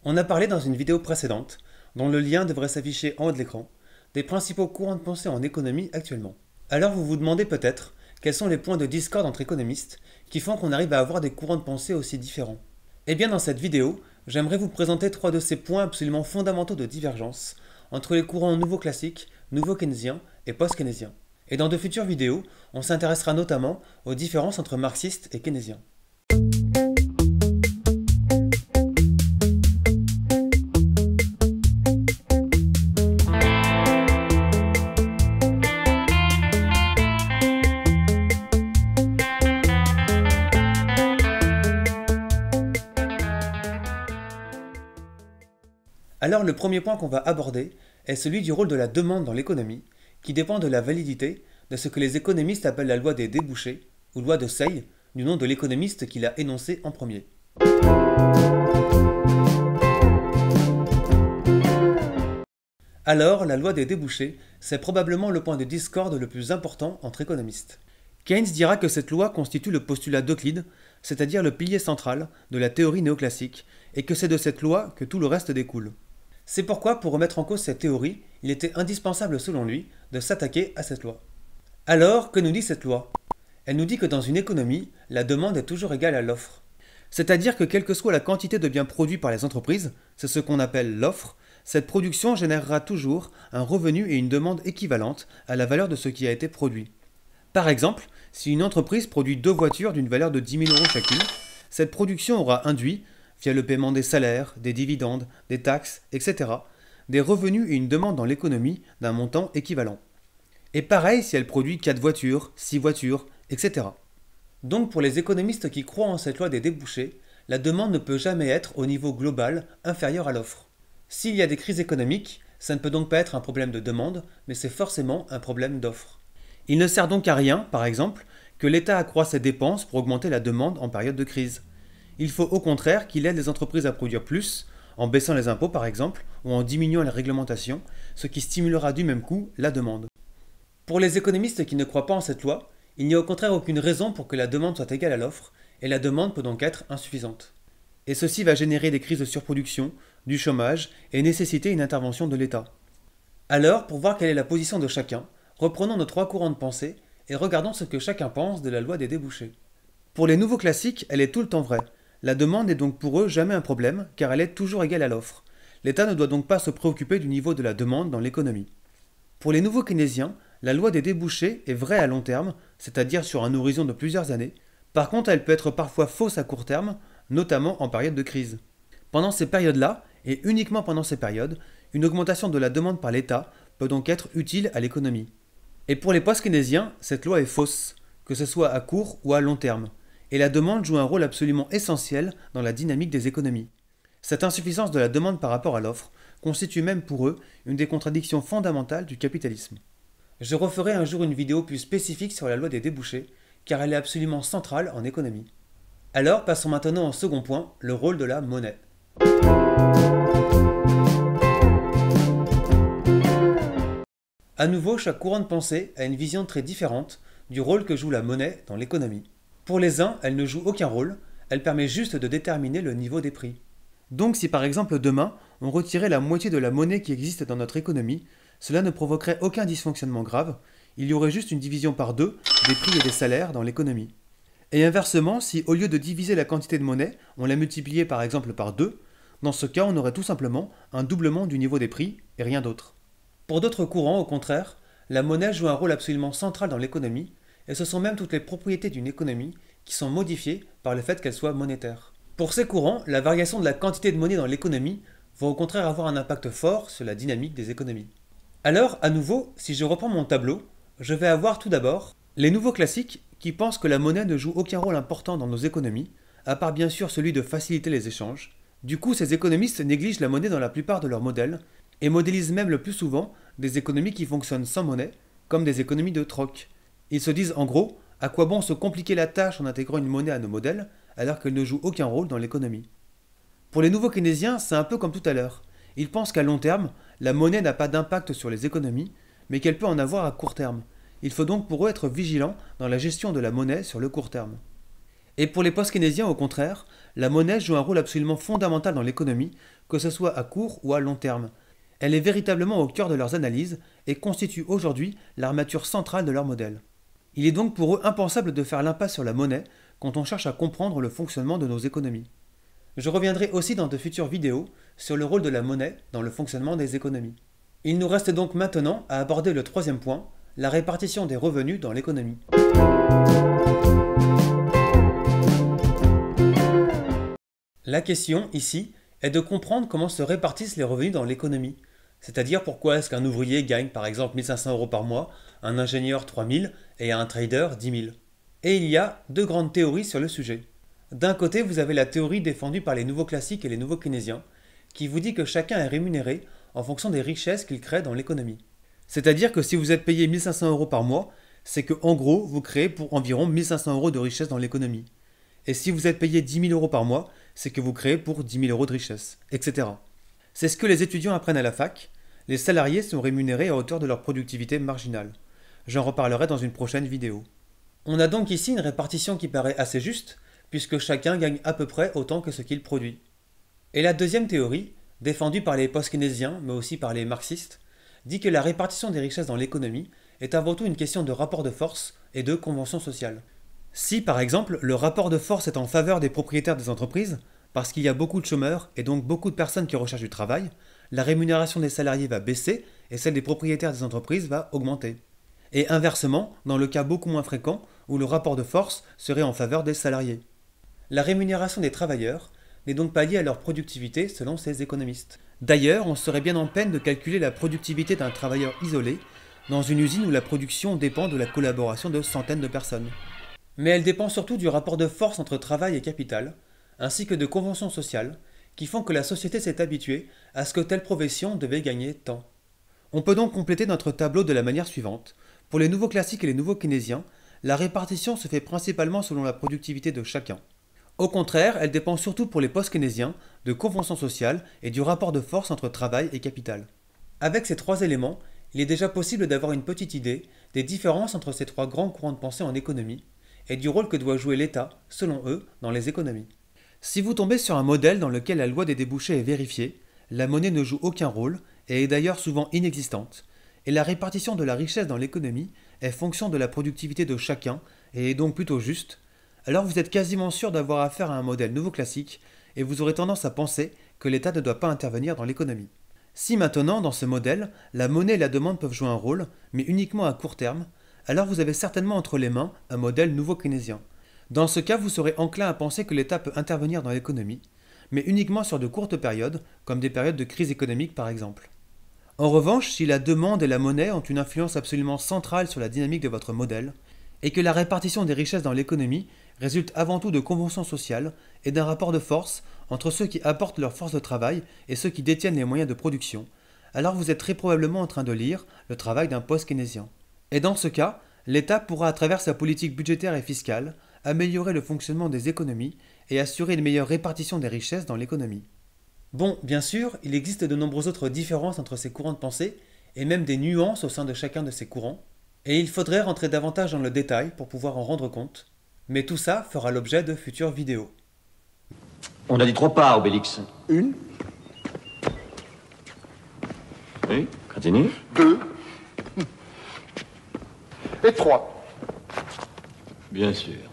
On a parlé dans une vidéo précédente, dont le lien devrait s'afficher en haut de l'écran, des principaux courants de pensée en économie actuellement. Alors vous vous demandez peut-être quels sont les points de discorde entre économistes qui font qu'on arrive à avoir des courants de pensée aussi différents. Eh bien dans cette vidéo, j'aimerais vous présenter 3 de ces points absolument fondamentaux de divergence entre les courants nouveaux classiques, nouveaux keynésiens et post-keynésiens. Et dans de futures vidéos, on s'intéressera notamment aux différences entre marxistes et keynésiens. Alors le premier point qu'on va aborder est celui du rôle de la demande dans l'économie, qui dépend de la validité de ce que les économistes appellent la loi des débouchés, ou loi de Say, du nom de l'économiste qui l'a énoncée en premier. Alors, la loi des débouchés, c'est probablement le point de discorde le plus important entre économistes. Keynes dira que cette loi constitue le postulat d'Euclide, c'est-à-dire le pilier central de la théorie néoclassique, et que c'est de cette loi que tout le reste découle. C'est pourquoi, pour remettre en cause cette théorie, il était indispensable selon lui de s'attaquer à cette loi. Alors, que nous dit cette loi? Elle nous dit que dans une économie, la demande est toujours égale à l'offre. C'est-à-dire que quelle que soit la quantité de biens produits par les entreprises, c'est ce qu'on appelle l'offre, cette production générera toujours un revenu et une demande équivalente à la valeur de ce qui a été produit. Par exemple, si une entreprise produit 2 voitures d'une valeur de 10 000 € chacune, cette production aura induit, via le paiement des salaires, des dividendes, des taxes, etc., des revenus et une demande dans l'économie d'un montant équivalent. Et pareil si elle produit 4 voitures, 6 voitures, etc. Donc pour les économistes qui croient en cette loi des débouchés, la demande ne peut jamais être au niveau global inférieur à l'offre. S'il y a des crises économiques, ça ne peut donc pas être un problème de demande, mais c'est forcément un problème d'offre. Il ne sert donc à rien, par exemple, que l'État accroisse ses dépenses pour augmenter la demande en période de crise. Il faut au contraire qu'il aide les entreprises à produire plus, en baissant les impôts par exemple, ou en diminuant les réglementations, ce qui stimulera du même coup la demande. Pour les économistes qui ne croient pas en cette loi, il n'y a au contraire aucune raison pour que la demande soit égale à l'offre, et la demande peut donc être insuffisante. Et ceci va générer des crises de surproduction, du chômage, et nécessiter une intervention de l'État. Alors, pour voir quelle est la position de chacun, reprenons nos 3 courants de pensée, et regardons ce que chacun pense de la loi des débouchés. Pour les nouveaux classiques, elle est tout le temps vraie. La demande n'est donc pour eux jamais un problème, car elle est toujours égale à l'offre. L'État ne doit donc pas se préoccuper du niveau de la demande dans l'économie. Pour les nouveaux keynésiens, la loi des débouchés est vraie à long terme, c'est-à-dire sur un horizon de plusieurs années. Par contre, elle peut être parfois fausse à court terme, notamment en période de crise. Pendant ces périodes-là, et uniquement pendant ces périodes, une augmentation de la demande par l'État peut donc être utile à l'économie. Et pour les post-keynésiens, cette loi est fausse, que ce soit à court ou à long terme. Et la demande joue un rôle absolument essentiel dans la dynamique des économies. Cette insuffisance de la demande par rapport à l'offre constitue même pour eux une des contradictions fondamentales du capitalisme. Je referai un jour une vidéo plus spécifique sur la loi des débouchés, car elle est absolument centrale en économie. Alors passons maintenant au second point, le rôle de la monnaie. À nouveau, chaque courant de pensée a une vision très différente du rôle que joue la monnaie dans l'économie. Pour les uns, elle ne joue aucun rôle, elle permet juste de déterminer le niveau des prix. Donc si par exemple demain, on retirait la moitié de la monnaie qui existe dans notre économie, cela ne provoquerait aucun dysfonctionnement grave, il y aurait juste une division par 2 des prix et des salaires dans l'économie. Et inversement, si au lieu de diviser la quantité de monnaie, on la multipliait par exemple par 2, dans ce cas on aurait tout simplement un doublement du niveau des prix et rien d'autre. Pour d'autres courants, au contraire, la monnaie joue un rôle absolument central dans l'économie, et ce sont même toutes les propriétés d'une économie qui sont modifiées par le fait qu'elle soit monétaire. Pour ces courants, la variation de la quantité de monnaie dans l'économie va au contraire avoir un impact fort sur la dynamique des économies. Alors, à nouveau, si je reprends mon tableau, je vais avoir tout d'abord les nouveaux classiques qui pensent que la monnaie ne joue aucun rôle important dans nos économies, à part bien sûr celui de faciliter les échanges. Du coup, ces économistes négligent la monnaie dans la plupart de leurs modèles, et modélisent même le plus souvent des économies qui fonctionnent sans monnaie, comme des économies de troc. Ils se disent en gros, à quoi bon se compliquer la tâche en intégrant une monnaie à nos modèles, alors qu'elle ne joue aucun rôle dans l'économie. Pour les nouveaux keynésiens, c'est un peu comme tout à l'heure. Ils pensent qu'à long terme, la monnaie n'a pas d'impact sur les économies, mais qu'elle peut en avoir à court terme. Il faut donc pour eux être vigilants dans la gestion de la monnaie sur le court terme. Et pour les post-keynésiens, au contraire, la monnaie joue un rôle absolument fondamental dans l'économie, que ce soit à court ou à long terme. Elle est véritablement au cœur de leurs analyses et constitue aujourd'hui l'armature centrale de leur modèle. Il est donc pour eux impensable de faire l'impasse sur la monnaie quand on cherche à comprendre le fonctionnement de nos économies. Je reviendrai aussi dans de futures vidéos sur le rôle de la monnaie dans le fonctionnement des économies. Il nous reste donc maintenant à aborder le troisième point, la répartition des revenus dans l'économie. La question, ici, est de comprendre comment se répartissent les revenus dans l'économie. C'est-à-dire pourquoi est-ce qu'un ouvrier gagne par exemple 1 500 € par mois, un ingénieur 3 000 et un trader 10 000. Et il y a deux grandes théories sur le sujet. D'un côté, vous avez la théorie défendue par les nouveaux classiques et les nouveaux keynésiens, qui vous dit que chacun est rémunéré en fonction des richesses qu'il crée dans l'économie. C'est-à-dire que si vous êtes payé 1 500 € par mois, c'est que en gros, vous créez pour environ 1 500 € de richesse dans l'économie. Et si vous êtes payé 10 000 € par mois, c'est que vous créez pour 10 000 € de richesse, etc. C'est ce que les étudiants apprennent à la fac. Les salariés sont rémunérés à hauteur de leur productivité marginale. J'en reparlerai dans une prochaine vidéo. On a donc ici une répartition qui paraît assez juste, puisque chacun gagne à peu près autant que ce qu'il produit. Et la deuxième théorie, défendue par les post-keynésiens, mais aussi par les marxistes, dit que la répartition des richesses dans l'économie est avant tout une question de rapport de force et de convention sociale. Si, par exemple, le rapport de force est en faveur des propriétaires des entreprises, parce qu'il y a beaucoup de chômeurs et donc beaucoup de personnes qui recherchent du travail, la rémunération des salariés va baisser et celle des propriétaires des entreprises va augmenter. Et inversement, dans le cas beaucoup moins fréquent, où le rapport de force serait en faveur des salariés. La rémunération des travailleurs n'est donc pas liée à leur productivité selon ces économistes. D'ailleurs, on serait bien en peine de calculer la productivité d'un travailleur isolé dans une usine où la production dépend de la collaboration de centaines de personnes. Mais elle dépend surtout du rapport de force entre travail et capital, ainsi que de conventions sociales qui font que la société s'est habituée à ce que telle profession devait gagner tant. On peut donc compléter notre tableau de la manière suivante. Pour les nouveaux classiques et les nouveaux keynésiens, la répartition se fait principalement selon la productivité de chacun. Au contraire, elle dépend surtout pour les post-keynésiens de conventions sociales et du rapport de force entre travail et capital. Avec ces trois éléments, il est déjà possible d'avoir une petite idée des différences entre ces trois grands courants de pensée en économie et du rôle que doit jouer l'État, selon eux, dans les économies. Si vous tombez sur un modèle dans lequel la loi des débouchés est vérifiée, la monnaie ne joue aucun rôle et est d'ailleurs souvent inexistante, et la répartition de la richesse dans l'économie est fonction de la productivité de chacun et est donc plutôt juste, alors vous êtes quasiment sûr d'avoir affaire à un modèle nouveau classique et vous aurez tendance à penser que l'État ne doit pas intervenir dans l'économie. Si maintenant, dans ce modèle, la monnaie et la demande peuvent jouer un rôle, mais uniquement à court terme, alors vous avez certainement entre les mains un modèle nouveau keynésien. Dans ce cas, vous serez enclin à penser que l'État peut intervenir dans l'économie, mais uniquement sur de courtes périodes, comme des périodes de crise économique par exemple. En revanche, si la demande et la monnaie ont une influence absolument centrale sur la dynamique de votre modèle, et que la répartition des richesses dans l'économie résulte avant tout de conventions sociales et d'un rapport de force entre ceux qui apportent leur force de travail et ceux qui détiennent les moyens de production, alors vous êtes très probablement en train de lire le travail d'un post-keynésien. Et dans ce cas, l'État pourra à travers sa politique budgétaire et fiscale améliorer le fonctionnement des économies et assurer une meilleure répartition des richesses dans l'économie. Bon, bien sûr, il existe de nombreuses autres différences entre ces courants de pensée, et même des nuances au sein de chacun de ces courants, et il faudrait rentrer davantage dans le détail pour pouvoir en rendre compte, mais tout ça fera l'objet de futures vidéos. On a dit 3 parts, Obélix. 1, Oui, continue. 2 et 3. Bien sûr.